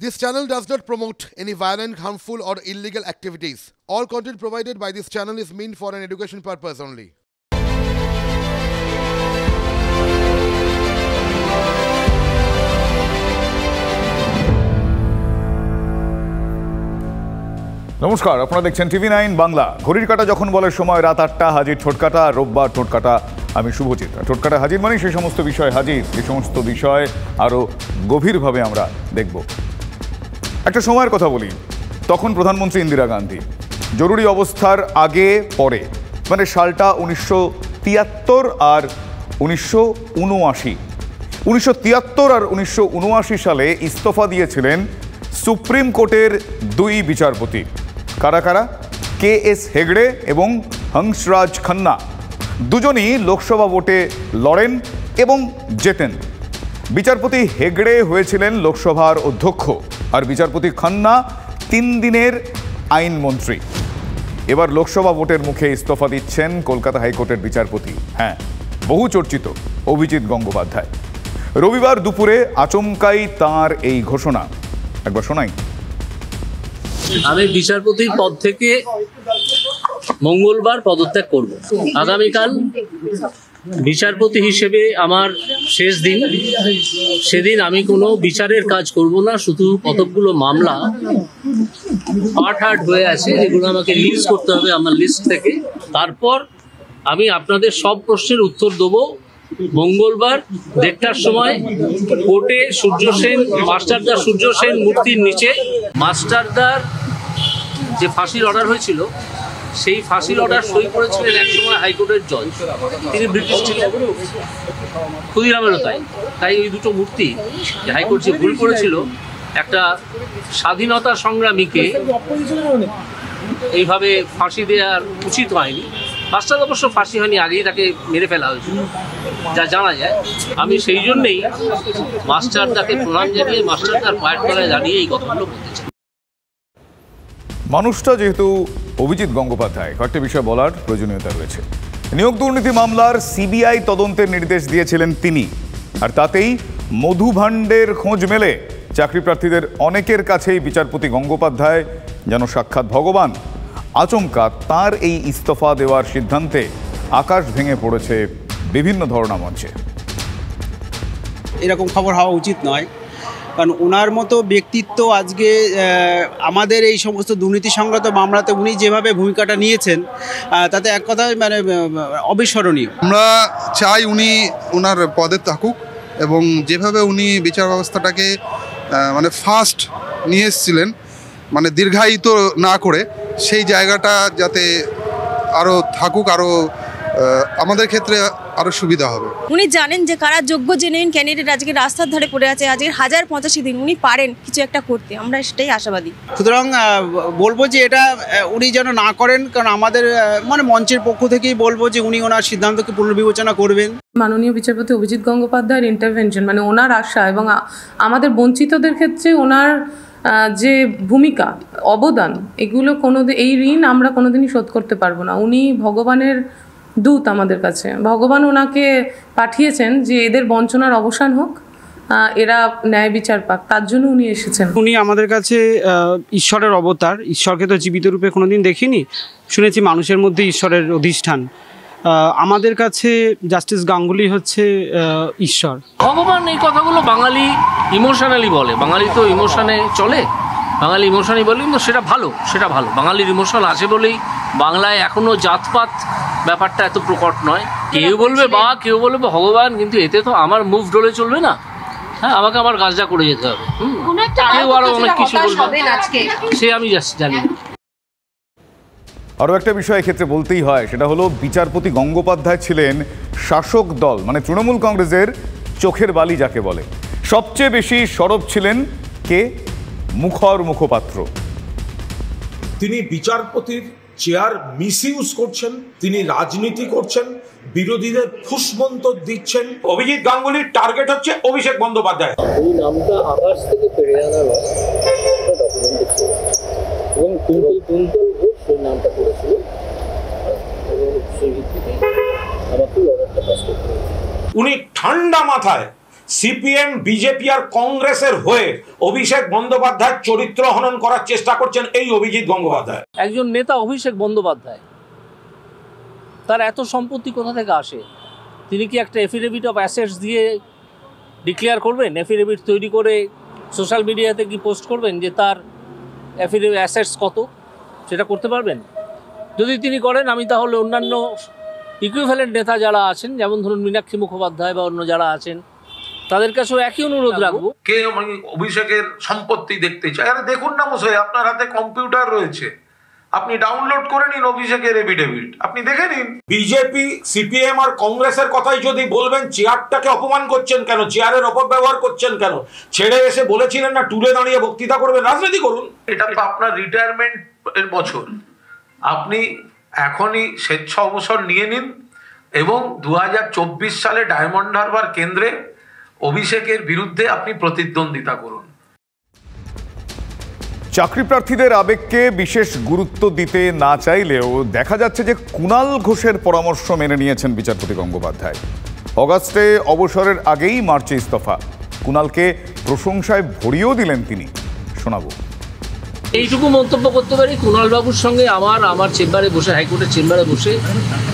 This channel does not promote any violent, harmful, or illegal activities. All content provided by this channel is meant for an education purpose only. নমস্কার, আপনারা দেখছেন টিভি9 বাংলা। ঘড়ির কাঁটা যখন বলে সময় রাত 8টা, হাজির ঠোঁটকাটা। রোববার ঠোঁটকাটা, আমি শুভজিৎ। ঠোঁটকাটা হাজির মানে সেই সমস্ত বিষয় হাজির, যে সমস্ত বিষয় আরও গভীরভাবে আমরা দেখব। একটা সময়ের কথা বলি, তখন প্রধানমন্ত্রী ইন্দিরা গান্ধী। জরুরি অবস্থার আগে পরে, মানে সালটা 1973 আর 1979। 1973 আর 1979 সালে ইস্তফা দিয়েছিলেন সুপ্রিম কোর্টের দুই বিচারপতি। কারা কারা? KS হেগড়ে এবং হংসরাজ খান্না। দুজনই লোকসভা ভোটে লড়েন এবং জেতেন। বিচারপতি হেগড়ে হয়েছিলেন লোকসভার অধ্যক্ষ, আর বিচারপতি খান্না 3 দিনের আইনমন্ত্রী। এবার লোকসভা ভোটের মুখে ইস্তফা দিচ্ছেন কলকাতা হাইকোর্টের বিচারপতি, হ্যাঁ, বহু চর্চিত অভিজিৎ গঙ্গোপাধ্যায়। রবিবার দুপুরে আচমকাই তাঁর এই ঘোষণা, একবার শোনাই। আমি বিচারপতির পদ থেকে মঙ্গলবার পদত্যাগ করব। আগামীকাল বিচারপতি হিসেবে আমার শেষ দিন। সেদিন আমি কোনো বিচারের কাজ করব না, শুধু কতকগুলো মামলা পার্ট হয়ে আছে, এগুলো আমাকে রিলিজ করতে হবে আমার লিস্ট থেকে। তারপর আমি আপনাদের সব প্রশ্নের উত্তর দেবো মঙ্গলবার 1:30টার সময় কোর্টে সূর্য সেন, মাস্টারদার সূর্য সেন মূর্তির নিচে। মাস্টারদার যে ফাঁসির অর্ডার হয়েছিল, সেই ফাঁসির অর্ডার সই করেছিলেন একসময় হাইকোর্টের জজ, তিনি ব্রিটিশ ছিলেন, ক্ষুদিরামেরও তাই। তাই ওই দুটো মূর্তি যে হাইকোর্ট যে ভুল করেছিল, একটা স্বাধীনতা সংগ্রামীকে এইভাবে ফাঁসি দেওয়ার উচিত হয়নি। মাস্টার অবশ্য ফাঁসি হয়নি, আগেই তাকে মেরে ফেলা হয়েছিল যা জানা যায়। আমি সেই জন্যেই মাস্টারদাকে প্রণাম জানিয়ে, মাস্টারদার পায়ের তলায় দাঁড়িয়ে এই কথাগুলো বলতে চাই। মানুষটা যেহেতু অভিজিৎ গঙ্গোপাধ্যায়, কয়েকটা বিষয় বলার প্রয়োজনীয়তা রয়েছে। নিয়োগ দুর্নীতি মামলার CBI তদন্তের নির্দেশ দিয়েছিলেন তিনি, আর তাতেই মধু ভাণ্ডের খোঁজ মেলে। চাকরি প্রার্থীদের অনেকের কাছেই বিচারপতি গঙ্গোপাধ্যায় যেন সাক্ষাৎ ভগবান। আচমকা তার এই ইস্তফা দেওয়ার সিদ্ধান্তে আকাশ ভেঙে পড়েছে বিভিন্ন ধরনা মঞ্চে। এরকম খবর হওয়া উচিত নয়, কারণ ওনার মতো ব্যক্তিত্ব আজকে আমাদের এই সমস্ত দুর্নীতি সংক্রান্ত মামলাতে উনি যেভাবে ভূমিকাটা নিয়েছেন, তাতে এক কথায় মানে অবিস্মরণীয়। আমরা চাই উনি ওনার পদে থাকুক, এবং যেভাবে উনি বিচার ব্যবস্থাটাকে মানে ফাস্ট নিয়ে এসেছিলেন, মানে দীর্ঘায়িত না করে, সেই জায়গাটা যাতে আরও থাকুক, আরও আমাদের ক্ষেত্রে আরও সুবিধা হবে। উনি জানেন যে কারা যোগ্য জেনুইন ক্যান্ডিডেট আজকে রাস্তার ধারে পড়ে আছে। আজকে 1085 দিন উনি পারেন কিছু একটা করতে, আমরা সেটাই আশাবাদী। সুতরাং বলবো যে এটা উনি যেন না করেন, কারণ আমাদের মানে মঞ্চের পক্ষ থেকেই বলবো যে উনি ওনার সিদ্ধান্তকে পুনর্বিবেচনা করবেন। মাননীয় বিচারপতি অভিজিৎ গঙ্গোপাধ্যায়ের ইন্টারভেনশন, মানে ওনার আশা এবং আমাদের বঞ্চিতদের ক্ষেত্রে ওনার যে ভূমিকা, অবদান, এগুলো এই ঋণ আমরা কোনোদিনই শোধ করতে পারবো না। উনি ভগবানের দূত আমাদের কাছে। ভগবান ওনাকে পাঠিয়েছেন যে এদের বঞ্চনার অবসান হোক, এরা ন্যায় বিচার পাক, তার জন্য উনি এসেছেন। উনি আমাদের কাছে ঈশ্বরের অবতার। ঈশ্বরকে তো জীবিত রূপে কোনোদিন দেখিনি, শুনেছি মানুষের মধ্যে ঈশ্বরের অধিষ্ঠান। আমাদের কাছে জাস্টিস গাঙ্গুলি হচ্ছে ঈশ্বর, ভগবান। এই কথাগুলো বাঙালি ইমোশনালি বলে, বাঙালি তো ইমোশনে চলে, বাঙালি ইমোশনই বলে, কিন্তু সেটা ভালো, সেটা ভালো। বাঙালির ইমোশন আছে বলেই বাংলায় এখনও জাতপাত ব্যাপারটা এত প্রকট নয়। কেউ বলবে বা কেউ বলবে ভগবান, কিন্তু এতে তো আমার মুভ ডলে চলবে না। হ্যাঁ, আমাকে আমার কাজটা করে যেতে হবে। কেউ আরও অনেক কিছু বলবে, সে আমি জানি না। আরও একটা বিষয় ক্ষেত্রে বলতেই হয়, সেটা হলো বিচারপতি গঙ্গোপাধ্যায় ছিলেন শাসক দল, মানে তৃণমূল কংগ্রেসের চোখের বালি যাকে বলে। সবচেয়ে বেশি সরব ছিলেন কে? মুখর মুখপাত্র। তিনি বিচারপতির চেয়ার মিসইউজ করছেন, তিনি রাজনীতি করছেন, বিরোধীদের ফুসমন্তর দিচ্ছেন। অভিজিৎ গাঙ্গুলির টার্গেট হচ্ছে অভিষেক বন্দ্যোপাধ্যায়। ওই নামটা আকাশ থেকে পেরে আনা নয়, এবং কুন্তল ঘোষ সেই নামটা করেছিল, এবং সেই ভিত্তিতে আমাকে অর্ডারটা পাস করতে হয়েছে। উনি ঠান্ডা মাথায় সিপিএম, বিজেপি আর কংগ্রেসের হয়ে অভিষেক বন্দ্যোপাধ্যায়ের চরিত্র হনন করার চেষ্টা করছেন এই অভিজিৎ গঙ্গোপাধ্যায়। একজন নেতা অভিষেক বন্দ্যোপাধ্যায়, তার এত সম্পত্তি কোথা থেকে আসে? তিনি কি একটা এফিডেভিট অফ অ্যাসেটস দিয়ে ডিক্লেয়ার করবেন? এফিডেভিট তৈরি করে সোশ্যাল মিডিয়াতে কি পোস্ট করবেন যে তার এফিডেভিট অ্যাসেটস কত? সেটা করতে পারবেন? যদি তিনি করেন, আমি তাহলে অন্যান্য ইকুইভ্যালেন্ট নেতা যারা আছেন, যেমন ধরুন মীনাক্ষী মুখোপাধ্যায় বা অন্য যারা আছেন, তাদের কাছেও একই অনুরোধ রাখবো। কে অভিষেকের সম্পত্তি দেখতে চায়? আরে দেখুন না মশাই, আপনার হাতে কম্পিউটার রয়েছে, আপনি ডাউনলোড করে নিন অভিষেকের এফিডেভিট, আপনি দেখে নিন। বিজেপি, সিপিএম আর কংগ্রেসের কথাই যদি বলবেন, চেয়ারটাকে অপমান করছেন কেন, চেয়ারের অপব্যবহার করছেন কেন? ছেড়ে এসে বলেছিলেন না টুলে দাঁড়িয়ে বক্তৃতা করবেন, রাজনীতি করুন। এটা তো আপনার রিটায়ারমেন্ট এর বছর, আপনি এখনই স্বেচ্ছা অবসর নিয়ে নিন এবং 2024 সালে ডায়মন্ড হারবার কেন্দ্রে অভিষেকের বিরুদ্ধে আপনি প্রতিদ্বন্দ্বিতা করুন। চাকরি প্রার্থীদের আবেগকে বিশেষ গুরুত্ব দিতে না চাইলেও দেখা যাচ্ছে যে কুণাল ঘোষের পরামর্শ মেনে নিয়েছেন বিচারপতি গঙ্গোপাধ্যায়। অগাস্টে অবসরের আগেই মার্চে ইস্তফা। কুণালকে প্রশংসায় ভরিয়েও দিলেন তিনি। শোনাবো। এইটুকু মন্তব্য করতে পারি, কুণাল বাবুর সঙ্গে আমার চেম্বারে বসে, হাইকোর্টের চেম্বারে বসে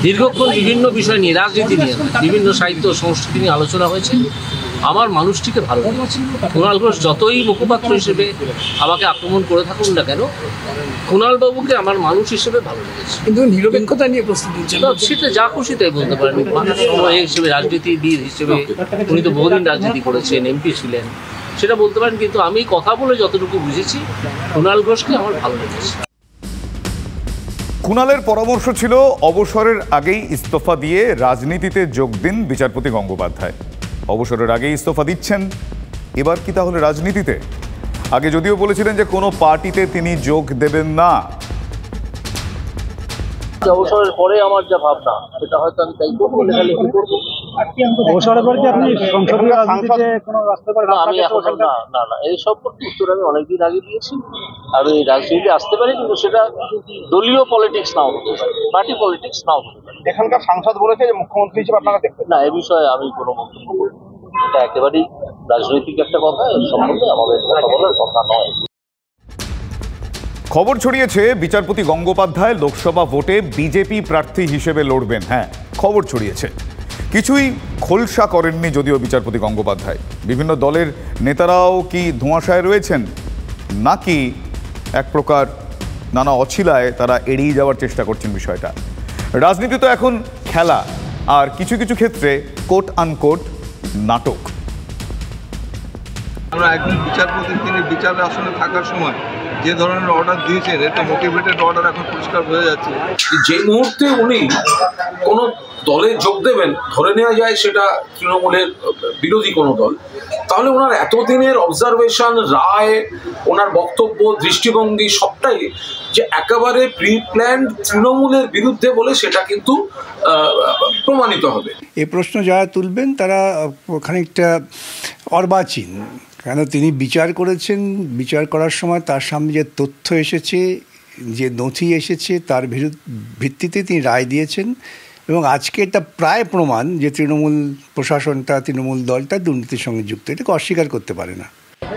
দীর্ঘক্ষণ বিভিন্ন বিষয় নিয়ে, রাজনীতি নিয়ে, বিভিন্ন সাহিত্য সংস্কৃতি নিয়ে আলোচনা হয়েছে। আমার মানুষটিকে ভালো লেগেছে। কুণাল ঘোষ যতই মুখপাত্র হিসেবে আমাকে আক্রমণ করে থাকুন না কেন, কুণাল বাবুকে আমার মানুষ হিসেবে ভালো লেগেছে। কিন্তু নিরপেক্ষতা নিয়ে প্রস্তুতি, সেটা যা খুশি তাই বলতে পারেন। সময় হিসেবে, রাজনীতিবিদ হিসেবে উনি তো বহুদিন রাজনীতি করেছেন, এমপি ছিলেন, সেটা বলতে পারেন। কিন্তু আমি কথা বলে যতটুকু বুঝেছি, কুণাল ঘোষকে আমার ভালো লেগেছে। কুণালের পরামর্শ ছিল অবসরের আগেই ইস্তফা দিয়ে রাজনীতিতে যোগ দিন বিচারপতি গঙ্গোপাধ্যায়। অবসরের আগেই ইস্তফা দিচ্ছেন, এবার কি তাহলে রাজনীতিতে? আগে যদিও বলেছিলেন যে কোনো পার্টিতে তিনি যোগ দেবেন না। অবসরের পরে আমার যা ভাবনা, সেটা হয়তো আমি তাই করবো, লেখালেখি করবো। অবসরের পরে কি আপনি সংসদীয় রাজনীতিতে কোনো রাস্তা করে? আমি এখন না, এই সম্পর্কে উত্তর আমি অনেকদিন আগে দিয়েছি। আর এই রাজনীতিতে আসতে পারি, কিন্তু সেটা দলীয় পলিটিক্স নাও হতে পারে, পার্টি পলিটিক্স নাও হতে পারে। এখানকার সাংসদ বলেছে যে মুখ্যমন্ত্রী হিসেবে আপনারা দেখবেন না, এ বিষয়ে আমি কোনো মন্তব্য করি না। এটা একেবারেই রাজনৈতিক একটা কথা, এর সম্বন্ধে আমাদের কথা বলার কথা নয়। খবর ছড়িয়েছে বিচারপতি গঙ্গোপাধ্যায় লোকসভা ভোটে বিজেপি প্রার্থী হিসেবে লড়বেন। হ্যাঁ, খবর ছড়িয়েছে। কিছুই খোলসা করেননি যদিও বিচারপতি গঙ্গোপাধ্যায়। বিভিন্ন দলের নেতারাও কি ধোঁয়াশায় রয়েছেন, নাকি এক প্রকার নানা অছিলায় তারা এড়িয়ে যাওয়ার চেষ্টা করছেন বিষয়টা? রাজনীতি তো এখন খেলা, আর কিছু কিছু ক্ষেত্রে কোট আনকোট নাটক। আমরা একজন বিচারপতি, তিনি বিচারের আসনে থাকার সময় যে ধরনের অর্ডার দিয়েছেন, এটা মোটিভেটেড অর্ডার, এখন পরিষ্কার হয়ে যাচ্ছে। যে মুহূর্তে উনি কোনো দলে যোগ দেবেন, ধরে নেওয়া যায় সেটা তৃণমূলের বিরোধী কোনো দল, তাহলে ওনার এতদিনের অবজারভেশন, রায়, ওনার বক্তব্য, দৃষ্টিভঙ্গি সবটাই যে একেবারে প্রি প্ল্যান্ড তৃণমূলের বিরুদ্ধে বলে সেটা কিন্তু প্রমাণিত হবে। এই প্রশ্ন যারা তুলবেন তারা খানিকটা অর্বাচীন, কেন তিনি বিচার করেছেন। বিচার করার সময় তার সামনে যে তথ্য এসেছে, যে নথি এসেছে, তার ভিত্তিতে তিনি রায় দিয়েছেন। এবং আজকে এটা প্রায় প্রমাণ যে তৃণমূল প্রশাসনটা, তৃণমূল দলটা দুর্নীতির সঙ্গে যুক্ত। এটাকে অস্বীকার করতে পারে না।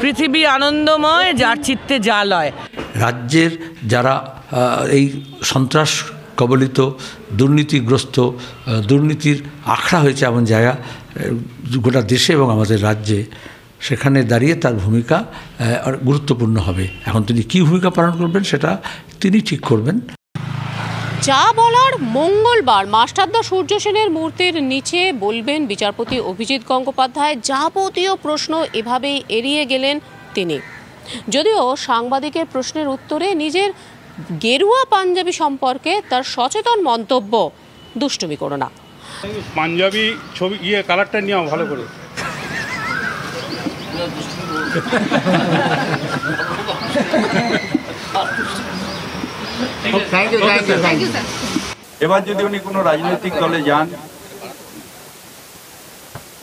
পৃথিবী আনন্দময়, যার চিত্তে জাল হয়। রাজ্যের যারা এই সন্ত্রাস কবলিত, দুর্নীতিগ্রস্ত, দুর্নীতির আখড়া হয়েছে এমন জায়গা গোটা দেশে এবং আমাদের রাজ্যে, সেখানে দাঁড়িয়ে তার ভূমিকা গুরুত্বপূর্ণ হবে। এখন তিনি কী ভূমিকা পালন করবেন সেটা তিনি ঠিক করবেন। যা বলার মঙ্গলবার মাস্টারদা সূর্য সেনের মূর্তির নিচে বলবেন বিচারপতি অভিজিৎ গঙ্গোপাধ্যায়। যাবতীয় প্রশ্ন এভাবেই এড়িয়ে গেলেন তিনি, যদিও সাংবাদিকের প্রশ্নের উত্তরে নিজের গেরুয়া পাঞ্জাবি সম্পর্কে তার সচেতন মন্তব্য, দুষ্টুমি করো না। পাঞ্জাবি ছবি কালারটা নিয়ে ভালো করে। এবার যদি উনি কোনো রাজনৈতিক দলে যান,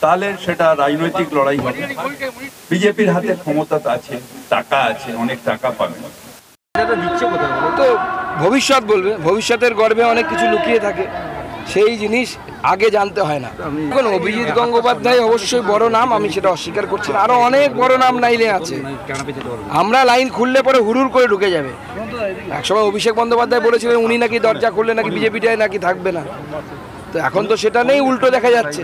তাহলে সেটা রাজনৈতিক লড়াই হবে। বিজেপির হাতে ক্ষমতা আছে, টাকা আছে, অনেক টাকা পাবে। তো ভবিষ্যৎ বলবে, ভবিষ্যতের গর্ভে অনেক কিছু লুকিয়ে থাকে, সেই জিনিস আগে জানতে হয় না। এখন অভিজিৎ গঙ্গোপাধ্যায় অবশ্যই বড় নাম, আমি সেটা অস্বীকার করছি না, আরো অনেক বড় নাম লাইনে আছে। আমরা লাইন খুললে পরে হুড়ুর করে ঢুকে যাবে। একসময় অভিষেক বন্দ্যোপাধ্যায় বলেছিলেন উনি নাকি দরজা খুললে নাকি বিজেপিটাই নাকি থাকবে না, তো এখন তো সেটা নেই, উল্টো দেখা যাচ্ছে।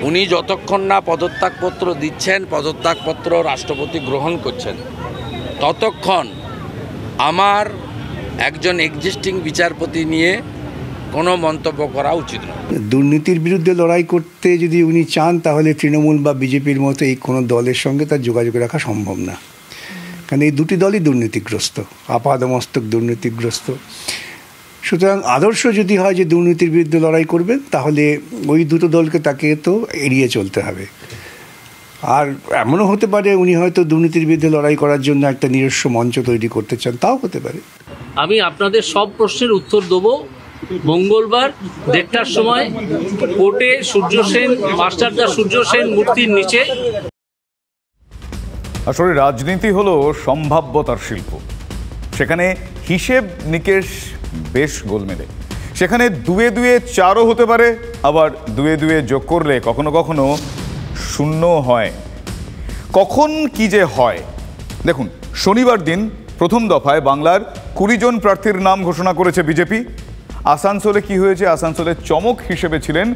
উনি যতক্ষণ না পদত্যাগপত্র দিচ্ছেন, পদত্যাগপত্র রাষ্ট্রপতি গ্রহণ করছেন, ততক্ষণ আমার একজন এক্সিস্টিং বিচারপতি নিয়ে কোনো মন্তব্য করা উচিত নয়। দুর্নীতির বিরুদ্ধে লড়াই করতে যদি উনি চান তাহলে তৃণমূল বা বিজেপির মতো এই কোনো দলের সঙ্গে তার যোগাযোগ রাখা সম্ভব না, কারণ এই দুটি দলই দুর্নীতিগ্রস্ত, আপাদমস্তক দুর্নীতিগ্রস্ত। সুতরাং আদর্শ যদি হয় যে দুর্নীতির বিরুদ্ধে লড়াই করবেন, তাহলে ওই দুটো দলকে তাকে তো এড়িয়ে চলতে হবে। আর এমনও হতে পারে উনি হয়তো দুর্নীতির বিরুদ্ধে লড়াই করার জন্য একটা নিজস্ব মঞ্চ তৈরি করতে চান, তাও হতে পারে। আমি আপনাদের সব প্রশ্নের উত্তর দেবো মঙ্গলবার 1:30টার সময় কোর্টে সূর্য সেন, মাস্টারদা সূর্য সেন মূর্তির নিচে। আসলে রাজনীতি হলো সম্ভাব্যতার শিল্প, সেখানে হিসেব নিকেশ বেশ গোলমেলে। সেখানে 2-2 4ও হতে পারে, আবার 2-2 যোগ করলে কখনো কখনো 0 হয়। কখন কি যে হয় দেখুন, শনিবার দিন প্রথম দফায় বাংলার 20 জন প্রার্থীর নাম ঘোষণা করেছে বিজেপি। আসানসোলে কি হয়েছে? আসানসোলে চমক হিসেবে ছিলেন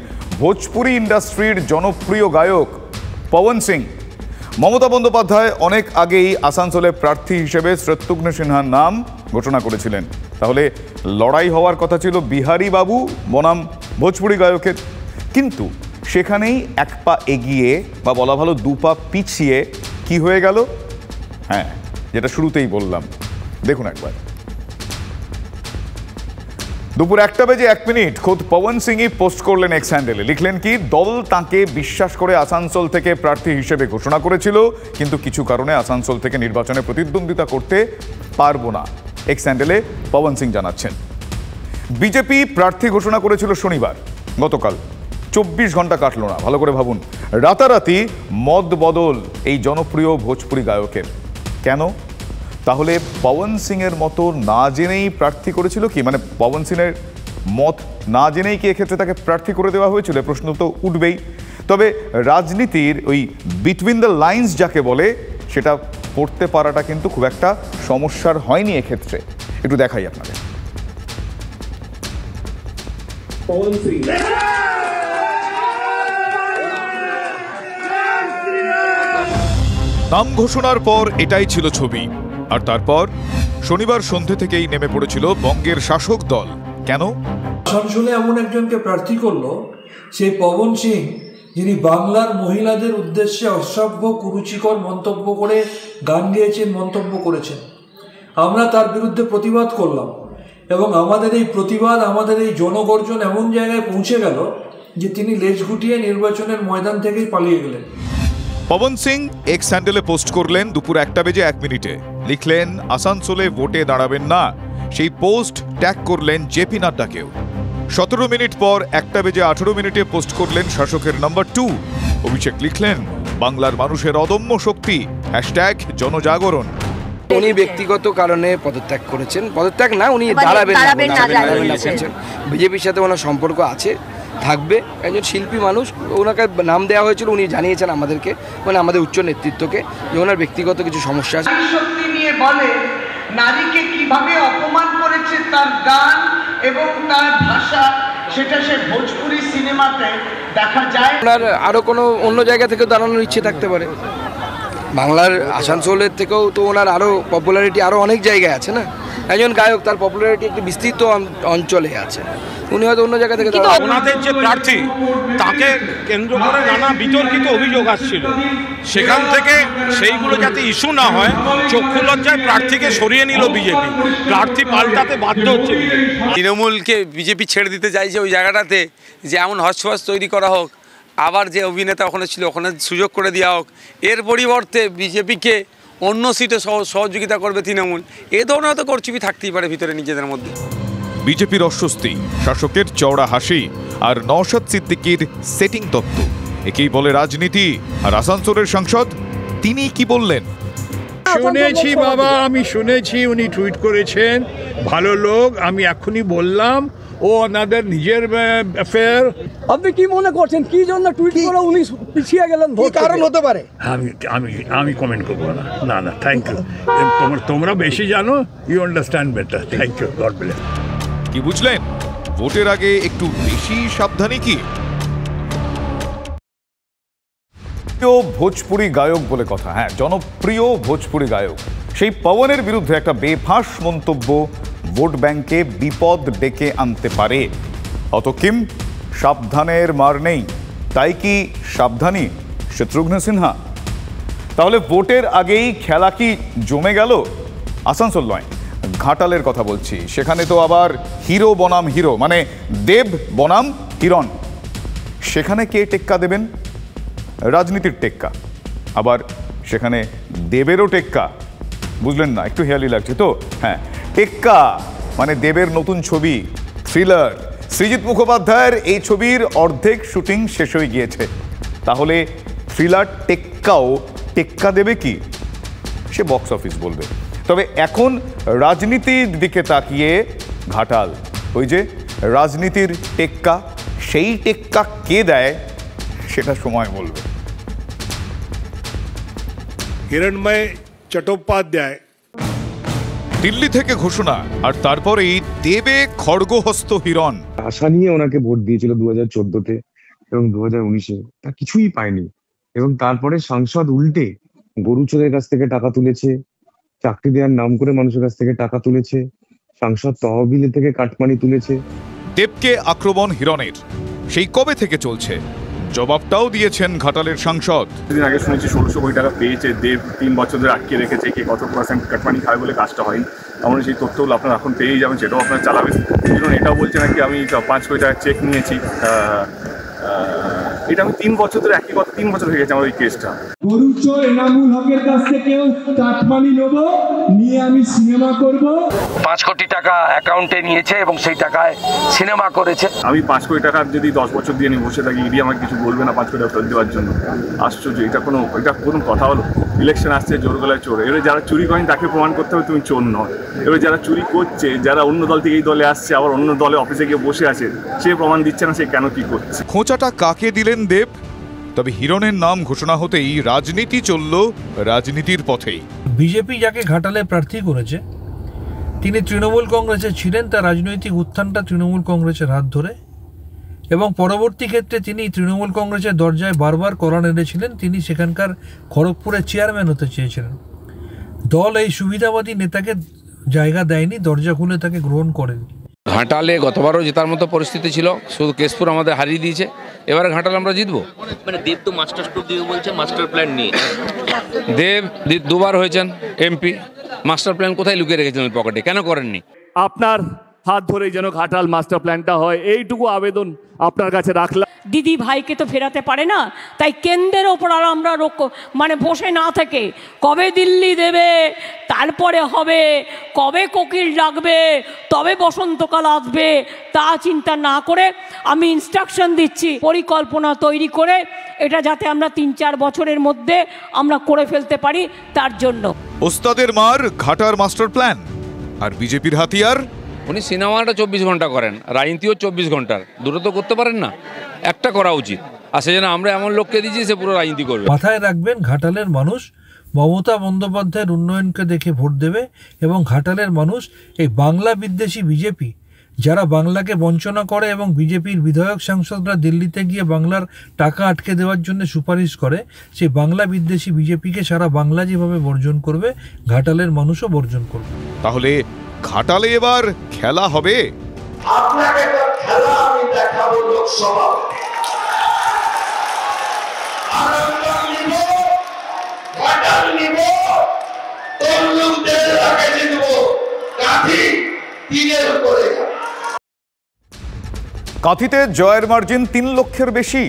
ভোজপুরি ইন্ডাস্ট্রির জনপ্রিয় গায়ক পবন সিং। মমতা বন্দ্যোপাধ্যায় অনেক আগেই আসানসোলে প্রার্থী হিসেবে শত্রুঘ্ন সিনহার নাম ঘোষণা করেছিলেন। তাহলে লড়াই হওয়ার কথা ছিল বিহারী বাবু বনাম ভোজপুরি গায়কের, কিন্তু সেখানেই 1 পা এগিয়ে বা বলা ভালো 2 পা পিছিয়ে কি হয়ে গেল? হ্যাঁ, যেটা শুরুতেই বললাম, দেখুন একবার। দুপুর 1:01 খোদ পবন সিংই পোস্ট করলেন এক্স হ্যান্ডেলে, লিখলেন কি, দল তাঁকে বিশ্বাস করে আসানসোল থেকে প্রার্থী হিসেবে ঘোষণা করেছিল, কিন্তু কিছু কারণে আসানসোল থেকে নির্বাচনে প্রতিদ্বন্দ্বিতা করতে পারবো না। এক্স হ্যান্ডেলে পবন সিং জানাচ্ছেন। বিজেপি প্রার্থী ঘোষণা করেছিল শনিবার, গতকাল 24 ঘন্টা কাটল না। ভালো করে ভাবুন, রাতারাতি মত বদল এই জনপ্রিয় ভোজপুরি গায়কের। কেন? তাহলে পবন সিংয়ের মতো না জেনেই প্রার্থী করেছিল কি, মানে পবন সিংয়ের মত না জেনেই কি এক্ষেত্রে তাকে প্রার্থী করে দেওয়া হয়েছিল? প্রশ্ন তো উঠবেই। তবে রাজনীতির ওই বিটুইন দ্য লাইন্স যাকে বলে, সেটা পড়তে পারাটা কিন্তু খুব একটা সমস্যার হয়নি এক্ষেত্রে। একটু দেখাই আপনাদের। নাম ঘোষণার পর এটাই ছিল ছবি, আর তারপর শনিবার সন্ধে থেকেই নেমে পড়েছিল বঙ্গের শাসক দল। কেন? আসানসোলে এমন একজনকে প্রার্থী করলো, সেই পবন সিং, যিনি বাংলার মহিলাদের উদ্দেশ্যে অসভ্য কুরুচিকর মন্তব্য করে গান গেয়েছেন, মন্তব্য করেছেন। আমরা তার বিরুদ্ধে প্রতিবাদ করলাম এবং আমাদের এই প্রতিবাদ, আমাদের এই জনগর্জন এমন জায়গায় পৌঁছে গেল যে তিনি লেজ গুটিয়ে নির্বাচনের ময়দান থেকেই পালিয়ে গেলেন। পবন সিং এক্স হ্যান্ডেলে পোস্ট করলেন দুপুর 1:01, লিখলেন আসানসোলে ভোটে দাঁড়াবেন না। সেই পোস্ট ট্যাগ করলেন জেপি নাড্ডাকেও। 17 মিনিট পর 1:18 পোস্ট করলেন শাসকের নাম্বার 2 অভিষেক, লিখলেন বাংলার মানুষের অদম্য শক্তি, #জনজাগরণ। উনি ব্যক্তিগত কারণে পদত্যাগ করেছেন, পদত্যাগ না, উনি দাঁড়াবেন না করেছেন। বিজেপির সাথে ওনার সম্পর্ক আছে, থাকবে। একজন শিল্পী মানুষ, ওনাকে নাম দেওয়া হয়েছিল, উনি জানিয়েছেন আমাদেরকে, মানে আমাদের উচ্চ নেতৃত্বকে, যে ওনার ব্যক্তিগত কিছু সমস্যা আছে। শক্তি নিয়ে বলে নারীকে কিভাবে অপমান করেছে তার গান এবং তার ভাষা, সেটা সে ভোজপুরি সিনেমাতে দেখা যায়। ওনার আরও কোনো অন্য জায়গা থেকে দাঁড়ানোর ইচ্ছে থাকতে পারে। বাংলার আসানসোলের থেকেও তো ওনার আরও পপুলারিটি আরও অনেক জায়গায় আছে না। একজন গায়ক, তার পপুলারিটি একটি বিস্তৃত অঞ্চলে আছে, উনি হয়তো অন্য জায়গা থেকে। ওনাদের যে প্রার্থী, তাকে কেন্দ্র করে নানা বিতর্কিত অভিযোগ আসছিল, সেখান থেকে সেইগুলো যাতে ইস্যু না হয়, চক্ষু লজ্জায় প্রার্থীকে সরিয়ে নিল বিজেপি। প্রার্থী পাল্টাতে বাধ্য হচ্ছে তৃণমূলকে বিজেপি ছেড়ে দিতে চাইছে ওই জায়গাটাতে, যে এমন হসপস তৈরি করা হোক, আবার যে অভিনেতা ওখানে ছিল ওখানে সুযোগ করে দেওয়া হোক, এর পরিবর্তে বিজেপিকে অন্য সিটে সহযোগিতা করবে তৃণমূল, এ ধরনের হয়তো করচুপি থাকতেই পারে ভিতরে নিজেদের মধ্যে। বিজেপির অস্বস্তি, শাসকের চওড়া হাসি আর নওশাদ সিদ্দিকীর সেটিং তত্ত্ব, একেই বলে রাজনীতি। আর আসানসোলের সাংসদ, তিনি কি বললেন? শুনেছি বাবা, আমি শুনেছি উনি টুইট করেছেন, ভালো লোক। আমি এখনই বললাম ও ওনাদের নিজের অ্যাফেয়ার। আপনি কি মনে করছেন কি জন্য টুইট করে উনি পিছিয়ে গেলেন? ভোট কারণ হতে পারে। আমি কমেন্ট করবো না। Thank you. তোমরা বেশি জানো, you understand better. Thank you, God bless. কি বুঝলেন? ভোটের আগে একটু বেশি সাবধানী কি? ভোজপুরি গায়ক বলে কথা, হ্যাঁ, জনপ্রিয় ভোজপুরি গায়ক সেই পবনের বিরুদ্ধে একটা বেফাঁস মন্তব্য ভোট ব্যাংকে বিপদ ডেকে আনতে পারে। অত কিম সাবধানের মার নেই, তাই কি সাবধানী শত্রুঘ্ন সিনহা? তাহলে ভোটের আগেই খেলা কি জমে গেল? আসানসোল নয়, ঘাটালের কথা বলছি। সেখানে তো আবার হিরো বনাম হিরো, মানে দেব বনাম হিরণ। সেখানে কে টেক্কা দেবেন? রাজনীতির টেক্কা। আবার সেখানে দেবেরও টেক্কা। বুঝলেন না? একটু হেয়ালি লাগছে তো? হ্যাঁ, টেক্কা মানে দেবের নতুন ছবি থ্রিলার। সৃজিত মুখোপাধ্যায়ের এই ছবির অর্ধেক শুটিং শেষ হয়ে গিয়েছে। তাহলে থ্রিলার টেক্কাও টেক্কা দেবে কি? সে বক্স অফিস বলবে। তবে এখন রাজনীতির দিকে তাকিয়ে ঘাটাল, ওই যে রাজনীতির টেক্কা, সেই টেক্কা কে দেয় সেটা সময় বলবে। হিরণময় চট্টোপাধ্যায় দিল্লি থেকে ঘোষণা, আর তারপরেই দেবে খড়গহস্ত হিরণ। আশা নিয়ে ওনাকে ভোট দিয়েছিল 2014-তে এবং 2019-এ, তা কিছুই পায়নি। এবং তারপরে সাংসদ উল্টে গরুচোরের কাছ থেকে টাকা তুলেছে, চাকরি দেওয়ার নাম করে মানুষের কাছ থেকে টাকা তুলেছে, সাংসদ তহবিলে থেকে কাটমানি তুলেছে। দেবকে আক্রমণ হিরণের সেই কবে থেকে চলছে? জবাবটাও দিয়েছেন ঘাটালের সাংসদ। দিন আগে শুনেছি 1600 কোটি টাকা পেয়েছে দেব, 3 বছর ধরে আটকে রেখেছে, কে কত % কাটমানি খায় বলে কাজটা হয়নি। এমন সেই তথ্যগুলো আপনারা এখন পেয়েই যাবেন, সেটাও আপনারা চালাবেন। হিরণ এটাও বলছে নাকি আমি 5 কোটি টাকা চেক নিয়েছি। এটা আমি 3 বছর ধরে একই কথা, 3 বছর হয়ে গেছে আমার ওই কেসটা। গরুচোর এনামুল হকের কাছ থেকেও কাটমানি নেব, নিয়ে আমি সিনেমা করব। 5 কোটি টাকা অ্যাকাউন্টে নিয়েছে এবং সেই টাকায় সিনেমা করেছে। আমি 5 কোটি টাকা যদি 10 বছর দিয়ে নিয়ে বসে থাকি, ইডি আমাকে কিছু বলবে না 5 কোটি টাকা ফেরত দেওয়ার জন্য? আশ্চর্য, এটা কোনো কথা হলো? ইলেকশন আসছে, জোর গলায় চোর। এবারে যারা চুরি করেন তাকে প্রমাণ করতে হবে তুমি চোর নয়। এবার যারা চুরি করছে, যারা অন্য দল থেকে এই দলে আসছে, আবার অন্য দলে অফিসে গিয়ে বসে আছে, সে প্রমাণ দিচ্ছে না সে কেন কি করছে। খোঁচাটা কাকে দিলেন দেব? তবে হিরণের নাম ঘোষণা হতেই রাজনীতি চলল রাজনীতির পথেই। বিজেপি যাকে ঘাটালে প্রার্থী করেছে তিনি তৃণমূল কংগ্রেসে ছিলেন, তার রাজনৈতিক উত্থানটা তৃণমূল কংগ্রেসের হাত ধরে, এবং পরবর্তী ক্ষেত্রে তিনি তৃণমূল কংগ্রেসের দরজায় বারবার কড়া নেড়েছিলেন। তিনি সেখানকার খড়গপুরের চেয়ারম্যান হতে চেয়েছিলেন। দল এই সুবিধাবাদী নেতাকে জায়গা দেয়নি, দরজা খুলে তাকে গ্রহণ করেনি। ঘাটালে গতবারও জেতার মতো পরিস্থিতি ছিল, শুধু কেশপুর আমাদের হারিয়ে দিয়েছে। এবারে ঘাটালে আমরা জিতবো। মানে দেব তো মাস্টার স্ট্রোক দিয়ে বলছে মাস্টার প্ল্যান নিয়ে। দেব 2বার হয়েছেন এমপি, মাস্টার প্ল্যান কোথায় লুকিয়ে রেখেছেন ওই পকেটে? কেন করেননি? আপনার হাত ধরেই যেন ঘাটাল মাস্টার প্ল্যানটা হয়, এইটুকু আবেদন আপনার কাছে রাখলাম। দিদি ভাইকে তো ফেরাতে পারে না, তাই কেন্দ্রের ওপর আর আমরা মানে বসে না থেকে কবে দিল্লি দেবে, তারপরে হবে, কবে কোকিল ডাকবে, তবে বসন্তকাল আসবে, তা চিন্তা না করে আমি ইনস্ট্রাকশন দিচ্ছি পরিকল্পনা তৈরি করে এটা যাতে আমরা 3-4 বছরের মধ্যে আমরা করে ফেলতে পারি, তার জন্য। ওস্তাদের মার ঘাটার মাস্টার প্ল্যান, আর বিজেপির হাতিয়ার। উনি সিনেমাটা 24 ঘন্টা করেন, রাজনীতিও 24 ঘন্টার, দুটো তো করতে পারেন না, একটা করা উচিত। আর সেই জন্য আমরা এমন লোককে দিচ্ছি সে পুরো রাজনীতি করবে। মাথায় রাখবেন, ঘাটালের মানুষ মমতা বন্দ্যোপাধ্যায়ের উন্নয়নকে দেখে ভোট দেবে, এবং ঘাটালের মানুষ এই বাংলা বিদ্বেষী বিজেপি যারা বাংলাকে বঞ্চনা করে এবং বিজেপির বিধায়ক সাংসদরা দিল্লিতে গিয়ে বাংলার টাকা আটকে দেওয়ার জন্য সুপারিশ করে, সেই বাংলা বিদ্বেষী বিজেপিকে সারা বাংলা যেভাবে বর্জন করবে, ঘাটালের মানুষও বর্জন করবে। তাহলে ঘাটালে এবার খেলা হবে। আপনাকে তো খেলা আমি দেখাবো লোকসভা। আরামবাগ নিব, ঘাটাল নিব, তমলুক 1.5 লাখে জিতব, কাঁথি 3-এর উপরে। কাঁথিতে জয়ের মার্জিন 3 লক্ষের বেশি।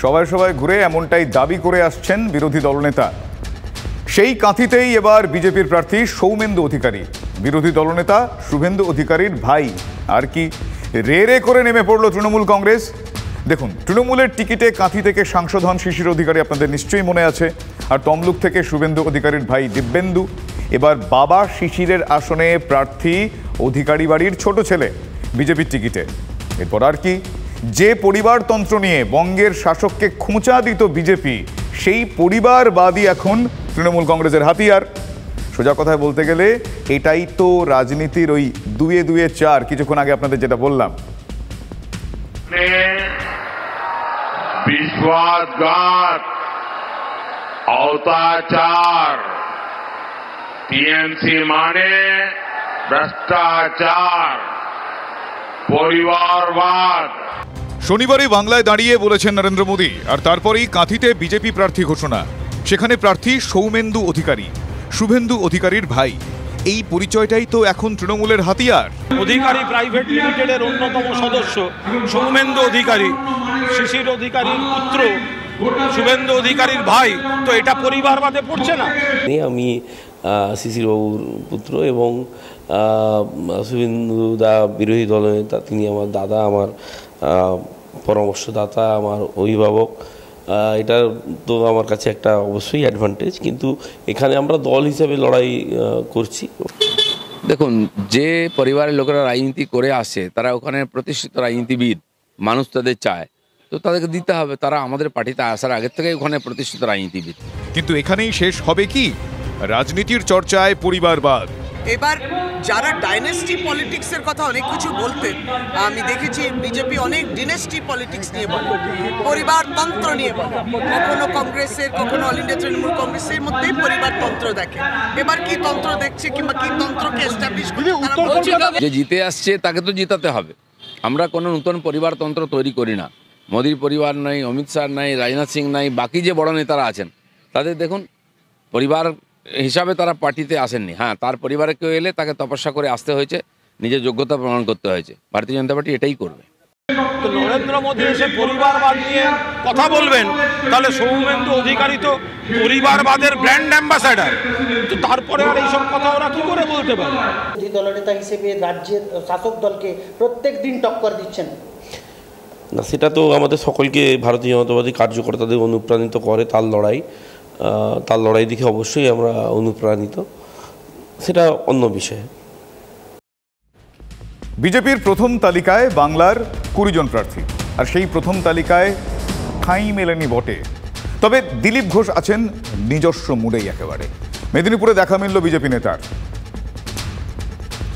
সবাই ঘুরে এমনটাই দাবি করে আসছেন বিরোধী দলনেতা। সেই কাঁথিতেই এবার বিজেপির প্রার্থী সৌমেন্দু অধিকারী, বিরোধী দলনেতা শুভেন্দু অধিকারীর ভাই। আর কি রে করে নেমে পড়ল তৃণমূল কংগ্রেস। দেখুন, তৃণমূলের টিকিটে কাঁথি থেকে সাংসদ হন শিশির অধিকারী, আপনাদের নিশ্চয়ই মনে আছে। আর তমলুক থেকে শুভেন্দু অধিকারীর ভাই দিব্যেন্দু। এবার বাবা শিশিরের আসনে প্রার্থী অধিকারী বাড়ির ছোট ছেলে। বিজেপির টিকিটে। এরপর আর কি, যে পরিবারতন্ত্র নিয়ে বঙ্গের শাসককে খোঁচা দিত বিজেপি, সেই পরিবারবাদী এখন তৃণমূল কংগ্রেসের হাতিয়ার। সোজা কথায় বলতে গেলে এটাই তো রাজনীতির ওই 2-2-4, কিছুক্ষণ আগে আপনাদের যেটা বললাম। विश्वासघात, अवताचार, टीएमसी माने भ्रष्टाचार, परिवारवाद। শনিবারই বাংলায় দাঁড়িয়ে বলেছেন নরেন্দ্র মোদী, আর তারপরেই কাঁথিতে বিজেপি প্রার্থী ঘোষণা। সেখানে প্রার্থী সৌমেন্দু অধিকারী, শুভেন্দু অধিকারীর ভাই। এই পরিচয়টাই তো এখন তৃণমূলের হাতিয়ার। অধিকারী প্রাইভেট লিমিটেডের অন্যতম সদস্য সৌমেন্দু অধিকারী, শিশির অধিকারীর পুত্র, শুভেন্দু অধিকারীর ভাই, তো এটা পরিবারবাদে পড়ছে না? আমি শিশির বাবুর পুত্র এবং শুভেন্দু দা বিরোধী দলনেতা, তিনি আমার দাদা, আমার পরামর্শদাতা, আমার অভিভাবক। এটা তো আমার কাছে একটা অবশ্যই অ্যাডভান্টেজ, কিন্তু এখানে আমরা দল হিসেবে লড়াই করছি। দেখুন, যে পরিবারের লোকেরা রাজনীতি করে আসে, তারা ওখানে প্রতিষ্ঠিত রাজনীতিবিদ, মানুষ তাদের চায়, তো তাদেরকে দিতে হবে। তারা আমাদের পার্টিতে আসার আগের থেকে ওখানে প্রতিষ্ঠিত রাজনীতিবিদ। কিন্তু এখানেই শেষ হবে কি? রাজনীতির চর্চায় পরিবারবাদ। এবার যারা ডাইনেস্টি পলিটিক্সের কথা অনেক কিছু বলতেন, আমি দেখেছি বিজেপি অনেক ডিনেস্টি পলিটিক্স নিয়ে বলে, পরিবারতন্ত্র নিয়ে বলে। কখনো কংগ্রেসের, কখনো অল ইন্ডিয়া তৃণমূল কংগ্রেসের মধ্যেই পরিবারতন্ত্র দেখে। এবার কি তন্ত্র দেখছে কিংবা কি তন্ত্রকে এস্টাবলিশ করছে? যে জিতে আসছে তাকে তো জিতাতে হবে। আমরা কোনো নতুন পরিবারতন্ত্র তৈরি করি না। মোদির পরিবার নাই, অমিত শাহ নাই, রাজনাথ সিং নাই, বাকি যে বড় নেতারা আছেন তাদের দেখুন পরিবার হিসাবে তারা পার্টিতে আসেননি। হ্যাঁ, তার পরিবারে কেউ এলে তাকে তপস্যা করে আসতে হয়েছে, নিজের যোগ্যতা প্রমাণ করতে হয়েছে। ভারতীয় জনতা পার্টি এটাই করবে। তো নরেন্দ্র মোদী এসে পরিবারবাদ নিয়ে কথা বলবেন, তাহলে সৌমেন্দু অধিকারী তো পরিবারবাদের ব্র্যান্ড অ্যাম্বাসাডার, তো তারপরে আর এইসব কথা ওরা কি করে বলতে পারে? বিরোধী দলনেতা হিসেবে রাজ্যের শাসক দলকে প্রত্যেক দিন টক্কর দিচ্ছেন না, সেটা তো আমাদের সকলকে ভারতীয় জনতাবাদী কার্যকর্তাদের অনুপ্রাণিত করে। তার লড়াই দেখে অবশ্যই আমরা অনুপ্রাণিত, সেটা অন্য বিষয়। বিজেপির প্রথম তালিকায় বাংলার 20 জন প্রার্থী, আর সেই প্রথম তালিকায় ঠাঁই মেলেনি বটে, তবে দিলীপ ঘোষ আছেন নিজস্ব মুডেই একেবারে। মেদিনীপুরে দেখা মিলল বিজেপি নেতার।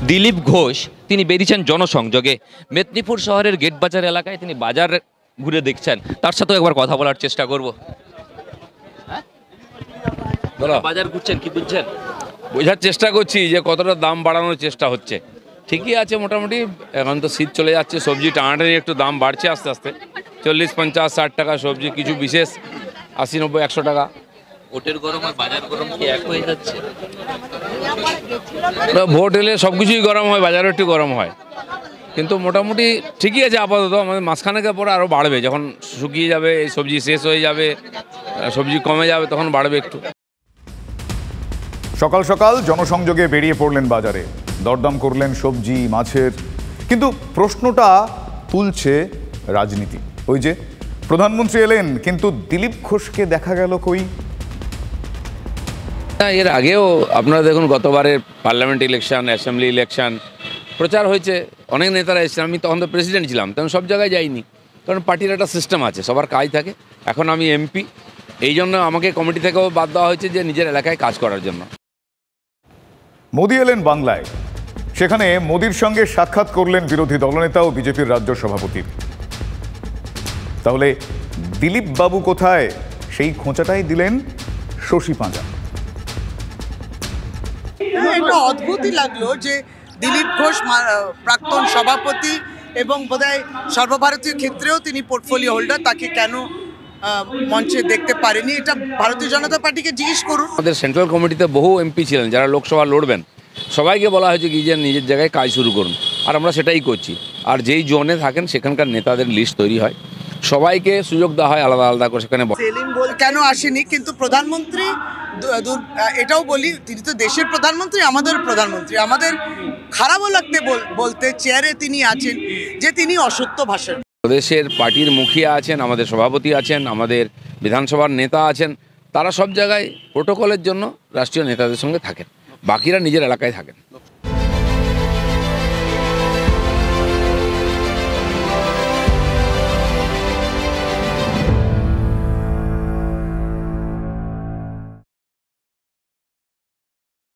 দিলীপ ঘোষ তিনি বেরিয়েছেন জনসংযোগে। মেদিনীপুর শহরের গেট বাজার এলাকায় তিনি বাজার ঘুরে দেখছেন, তার সাথেও একবার কথা বলার চেষ্টা করব। বাজার ঘুরছেন, কি বুঝছেন? বোঝার চেষ্টা করছি যে কতটা দাম বাড়ানোর চেষ্টা হচ্ছে। ঠিকই আছে মোটামুটি, এখন তো শীত চলে যাচ্ছে, সবজি টানাটানি একটু দাম বাড়ছে আস্তে আস্তে। 40, 50, 60 টাকা সবজি, কিছু বিশেষ 80, 90, 100 টাকা। ভোটের গরম আর বাজার গরম কি এক হয়ে যাচ্ছে? ভোট এলে সব কিছুই গরম হয়, বাজারও একটু গরম হয়, কিন্তু মোটামুটি ঠিকই আছে আপাতত। আমাদের মাঝখানেকের পরে আরও বাড়বে, যখন শুকিয়ে যাবে, এই সবজি শেষ হয়ে যাবে, সবজি কমে যাবে, তখন বাড়বে একটু। সকাল সকাল জনসংযোগে বেরিয়ে পড়লেন বাজারে, দরদাম করলেন সবজি মাছের। কিন্তু প্রশ্নটা তুলছে রাজনীতি। ওই যে প্রধানমন্ত্রী এলেন, কিন্তু দিলীপ ঘোষকে দেখা গেল কই? এর আগেও আপনারা দেখুন, গতবারের পার্লামেন্ট ইলেকশন, অ্যাসেম্বলি ইলেকশন প্রচার হয়েছে, অনেক নেতারা এসেছেন। আমি তখন তো প্রেসিডেন্ট ছিলাম, তখন সব জায়গায় যাইনি, কারণ পার্টির একটা সিস্টেম আছে, সবার কাজ থাকে। এখন আমি এমপি, এই জন্য আমাকে কমিটি থেকেও বাদ দেওয়া হয়েছে যে নিজের এলাকায় কাজ করার জন্য। মোদী এলেন বাংলায়, সেখানে মোদীর সঙ্গে সাক্ষাৎ করলেন বিরোধী দলনেতা ও বিজেপির রাজ্য সভাপতি। তাহলে দিলীপ বাবু কোথায়? সেই খোঁচাটাই দিলেন শশী পাঁজা। এটা অদ্ভুতই লাগলো যে দিলীপ ঘোষ প্রাক্তন সভাপতি এবং বোধহয় সর্বভারতীয় ক্ষেত্রেও তিনি পোর্টফোলিও হোল্ডার, তাকে কেন মঞ্চে দেখতে পারেনি? এটা ভারতীয় জনতা পার্টিকে জিজ্ঞেস করুন। আমাদের সেন্ট্রাল কমিটিতে বহু এমপি ছিলেন যারা লোকসভা লড়বেন, সবাইকে বলা হয়েছে কি যে নিজের জায়গায় কাজ শুরু করুন, আর আমরা সেটাই করছি। আর যেই জোনে থাকেন সেখানকার নেতাদের লিস্ট তৈরি হয়, সবাইকে সুযোগ দেওয়া হয় আলাদা আলাদা করে। সেখানে সেলিম কেন আসেনি? কিন্তু প্রধানমন্ত্রী, এটাও বলি, তিনি তো দেশের প্রধানমন্ত্রী, আমাদের প্রধানমন্ত্রী। আমাদের খারাপও লাগতে বলতে চেয়ারে তিনি আছেন যে তিনি অসত্য ভাষণ। প্রদেশের পার্টির মুখিয়া আছেন, আমাদের সভাপতি আছেন, আমাদের বিধানসভার নেতা আছেন, তারা সব জায়গায় প্রোটোকলের জন্য রাষ্ট্রীয় নেতাদের সঙ্গে থাকেন, বাকিরা নিজের এলাকায় থাকেন।